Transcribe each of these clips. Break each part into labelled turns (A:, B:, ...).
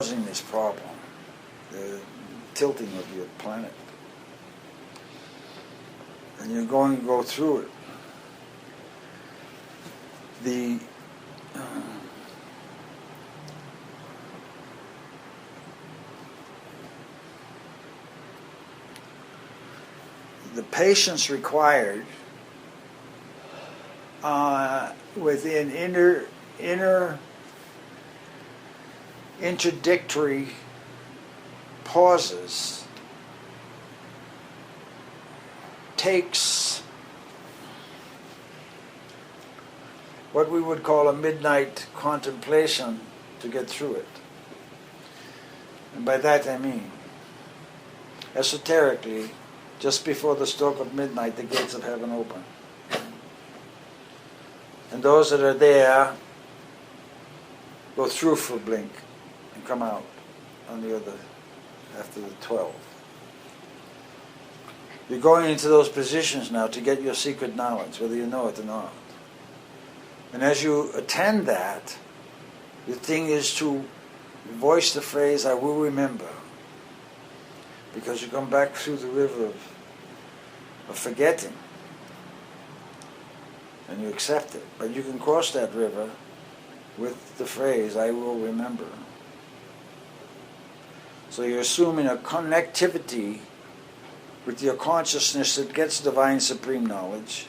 A: causing this problem, the tilting of your planet. And you're going to go through it. The patience required within inner interdictory pauses takes what we would call a midnight contemplation to get through it. And by that I mean, esoterically, just before the stroke of midnight, the gates of heaven open. And those that are there go through for a blink and come out on the other after the 12. You're going into those positions now to get your secret knowledge, whether you know it or not. And as you attend that, the thing is to voice the phrase, I will remember. Because you come back through the river of forgetting. And you accept it. But you can cross that river with the phrase, I will remember. So you're assuming a connectivity with your consciousness that gets divine supreme knowledge,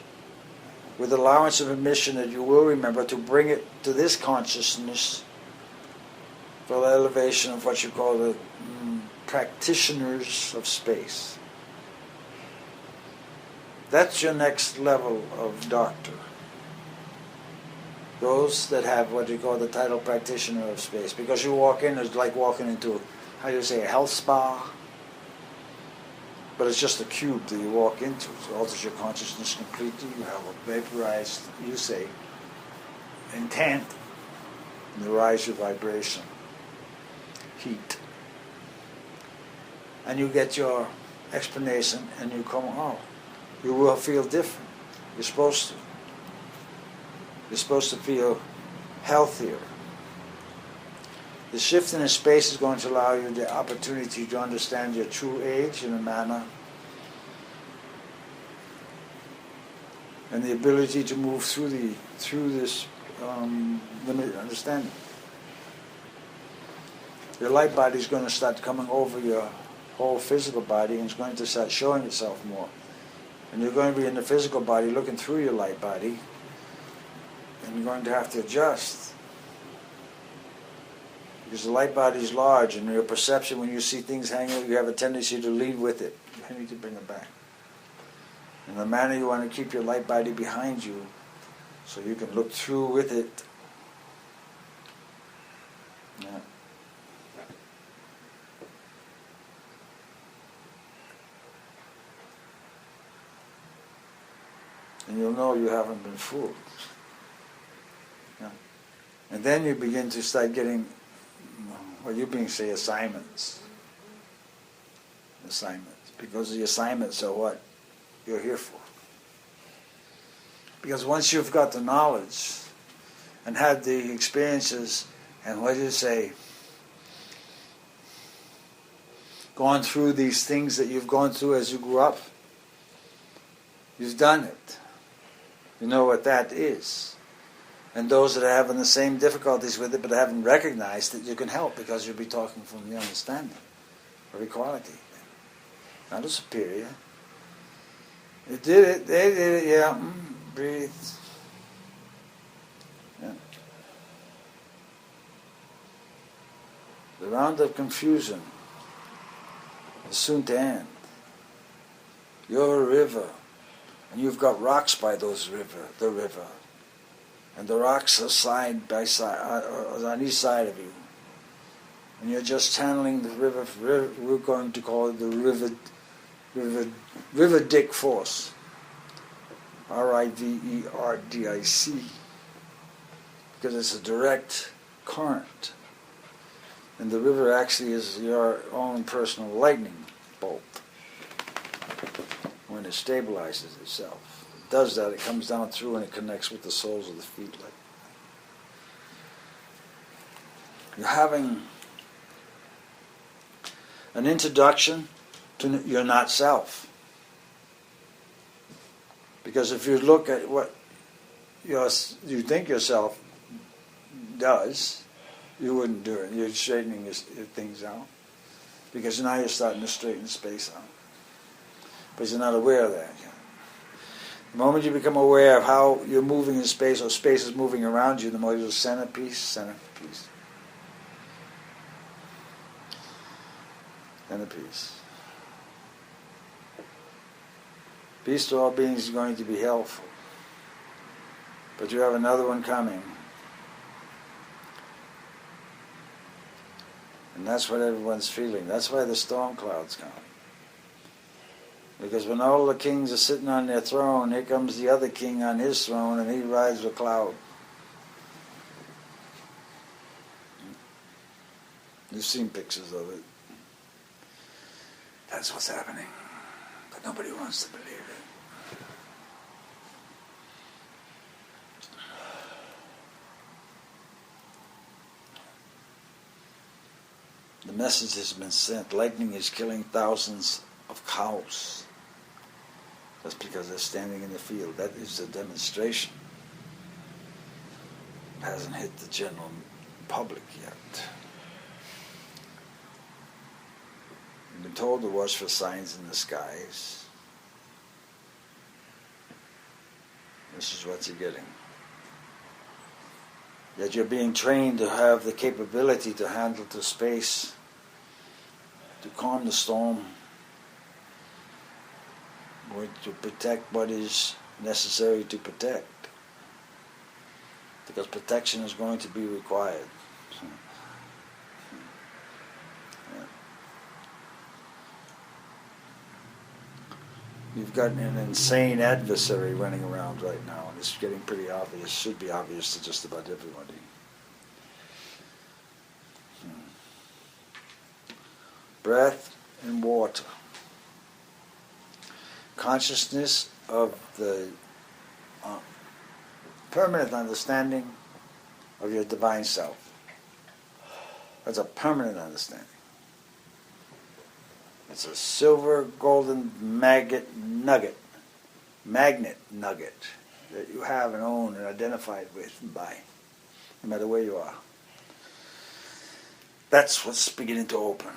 A: with allowance of admission that you will remember, to bring it to this consciousness for the elevation of what you call the practitioners of space. That's your next level of doctor. Those that have what you call the title practitioner of space. Because you walk in, it's like walking into, how do you say, a health spa? But it's just a cube that you walk into. It alters your consciousness completely. You have a vaporized, you say, intent, and you rise your vibration, heat. And you get your explanation, and you come out. You will feel different. You're supposed to. You're supposed to feel healthier. The shift in space is going to allow you the opportunity to understand your true age in a manner, and the ability to move through this limited understanding. Your light body is going to start coming over your whole physical body, and it's going to start showing itself more. And you're going to be in the physical body looking through your light body, and you're going to have to adjust. Because the light body is large, and your perception, when you see things hanging, you have a tendency to lead with it. You need to bring it back. In the manner you want to keep your light body behind you, so you can look through with it. Yeah. And you'll know you haven't been fooled. Yeah. And then you begin to start getting, what you being say, assignments. Because the assignments are what you're here for. Because once you've got the knowledge and had the experiences and what do you say, gone through these things that you've gone through as you grew up, you've done it. You know what that is. And those that are having the same difficulties with it but haven't recognized it, you can help because you'll be talking from the understanding of equality. Not a superior. They did it, yeah. Breathe. Yeah. The round of confusion is soon to end. You're a river, and you've got rocks by the river. And the rocks are side by side, on each side of you. And you're just channeling the river. We're going to call it the Riverdic force. Riverdic. Because it's a direct current. And the river actually is your own personal lightning bolt. When it stabilizes itself. Does that, it comes down through and it connects with the soles of the feet. You're having an introduction to your not self. Because if you look at what you think yourself does, you wouldn't do it. You're straightening your things out. Because now you're starting to straighten space out. But you're not aware of that yet. The moment you become aware of how you're moving in space, or space is moving around you, the more you'll center peace, center peace. Center peace. Peace to all beings is going to be helpful. But you have another one coming. And that's what everyone's feeling. That's why the storm clouds come. Because when all the kings are sitting on their throne, here comes the other king on his throne, and he rides the cloud. You've seen pictures of it. That's what's happening. But nobody wants to believe it. The message has been sent. Lightning is killing thousands of cows. That's because they're standing in the field. That is a demonstration. It hasn't hit the general public yet. You've been told to watch for signs in the skies. This is what you're getting. That you're being trained to have the capability to handle the space, to calm the storm, or to protect what is necessary to protect. Because protection is going to be required. Yeah. You've got an insane adversary running around right now, and it's getting pretty obvious. Should be obvious to just about everybody. Breath and water. Consciousness of the permanent understanding of your divine self. That's a permanent understanding. It's a silver golden magnet nugget that you have and own and identified with and by, no matter where you are. That's what's beginning to open.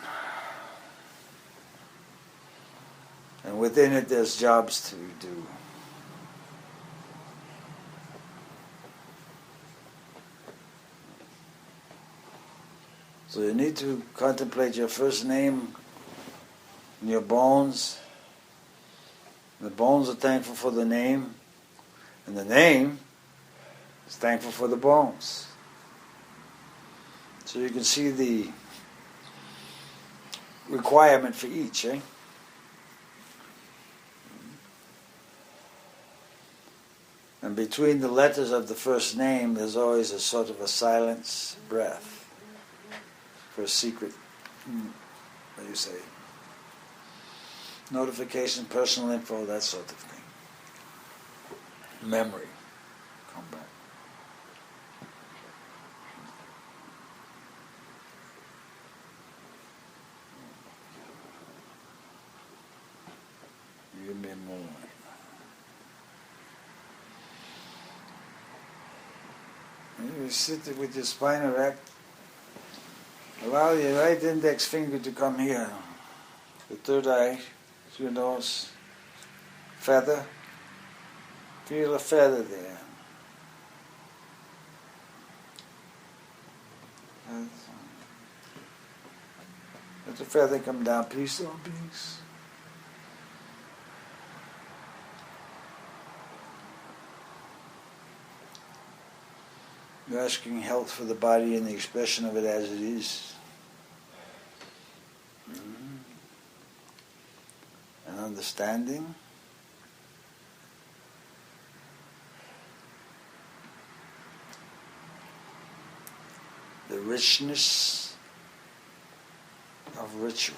A: And within it, there's jobs to do. So you need to contemplate your first name in your bones. The bones are thankful for the name, and the name is thankful for the bones. So you can see the requirement for each, eh? And between the letters of the first name, there's always a sort of a silence breath for a secret, what do you say, notification, personal info, that sort of thing. Memory. Come back. Give me a moment. You sit with your spine erect. Allow your right index finger to come here. The third eye, through your nose. Feather. Feel a feather there. Let the feather come down. Peace, all beings. You're asking health for the body and the expression of it as it is. And understanding. The richness of ritual.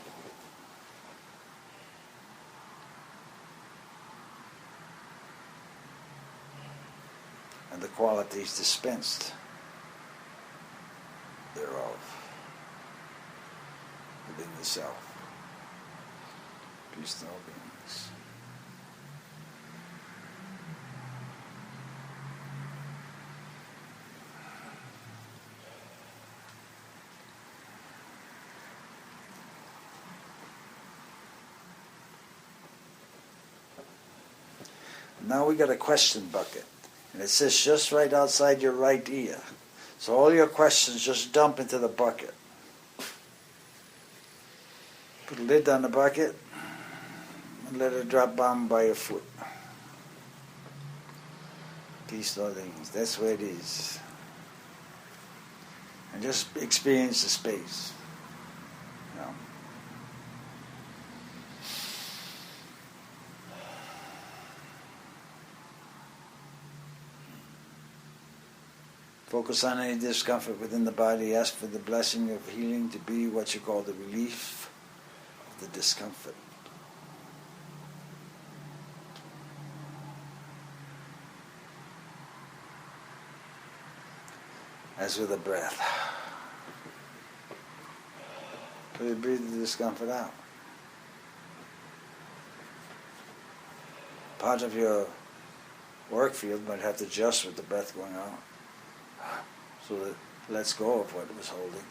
A: And the qualities dispensed thereof within the self. Peace to all beings. Now we got a question bucket, and it sits just right outside your right ear. So all your questions just dump into the bucket. Put a lid on the bucket and let it drop down by your foot. Peace to all things. That's where it is. And just experience the space. You know. Focus on any discomfort within the body. Ask for the blessing of healing to be what you call the relief of the discomfort. As with the breath. Breathe the discomfort out. Part of your work field might have to adjust with the breath going out. So that it lets go of what it was holding.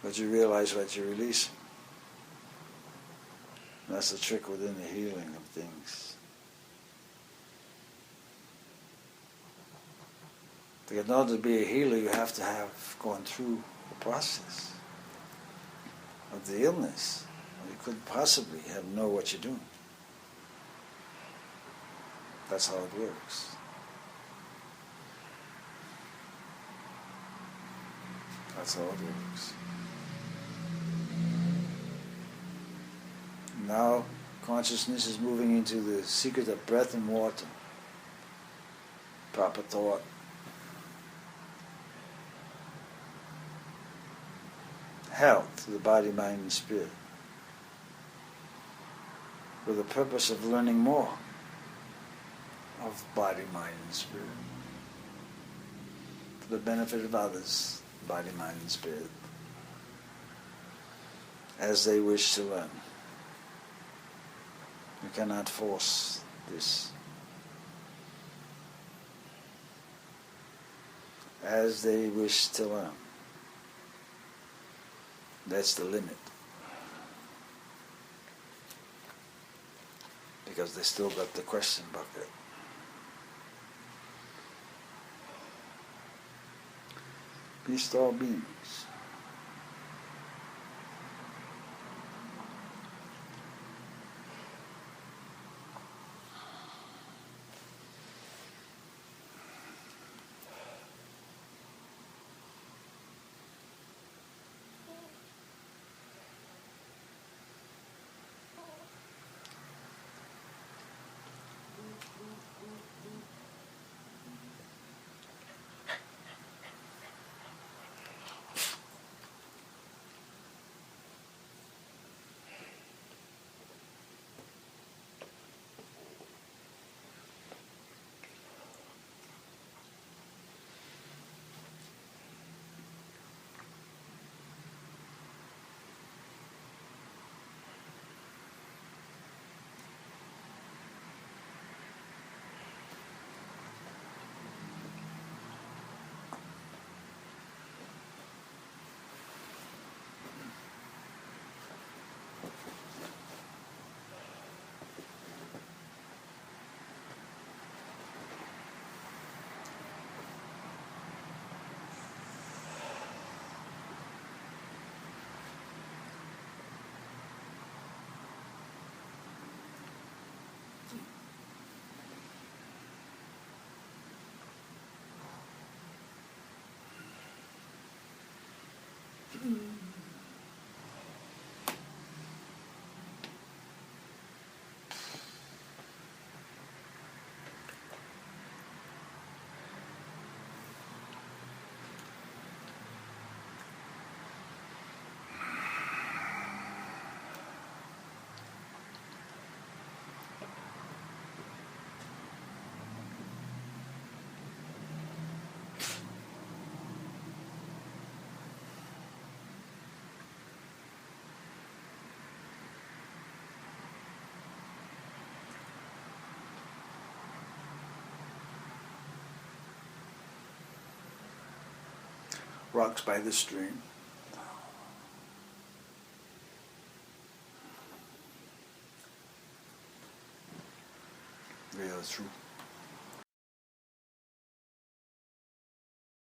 A: But you realize what you're releasing. That's the trick within the healing of things. In order to be a healer, you have to have gone through the process of the illness. You couldn't possibly have know what you're doing. That's how it works. That's how it works. Now consciousness is moving into the secret of breath and water. Proper thought. Health to the body, mind, and spirit. With the purpose of learning more of body, mind, and spirit. For the benefit of others, body, mind, and spirit. As they wish to learn. You cannot force this. As they wish to learn. That's the limit. Because they still got the question bucket. Peace to all beings. rocks by the stream. Real true.